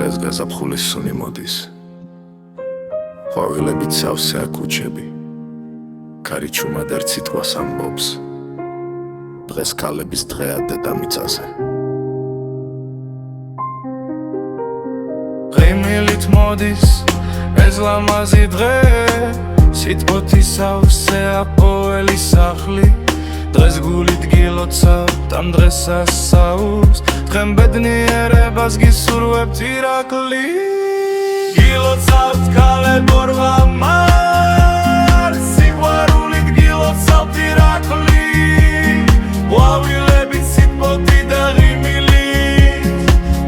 დღეს გაზაფხულის სუნი მოდის ყვავილებით სავსეა ქუჩები კარი ჩუმად ერთ სიტყვას ამბობს დღეს ქალების დღეა დედამიწაზე ღიმილით მოდის ეს ლამაზი დღე სიტყვოთი სავსეა ყოველი სახლი დღეს გულით გილოცავთ ამ დღეს ასაუბრს დღემ ბედნიერებას გისურვებთ ირაკლი გილოცავთ ქალებო რვამარ სიყვარულით გილოცავთ ირაკლი ყვავილებით სიტყვოთი და ღიმილით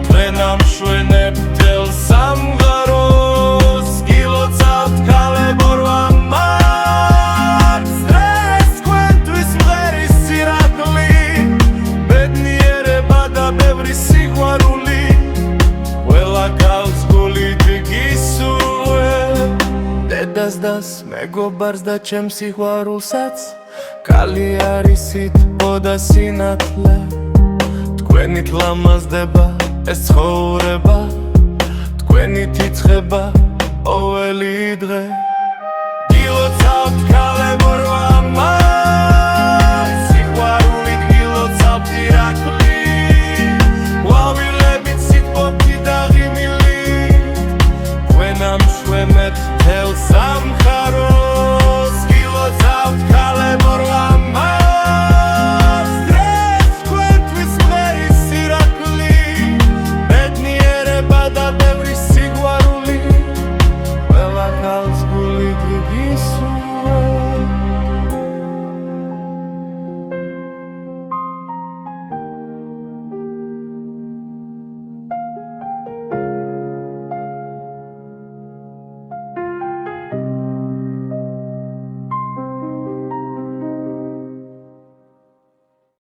თქვენ ამშვენებთ თელ სამღაროს გილოცავთ ქალებო რვამარ დღეს თქვენთვის მღერის ირაკლი ბედნიერება და ბევრი სიყვარული ყველა გავს გულით გისურვებ დედას დას მეგობარს და ჩემს სიყვარულსაც კალი არის სიტყვა და სინათლე თქვენით ლამაზდება ეს ცხოვრება თქვენით იწყება ყოველი დღე გილოცავთ ქალებო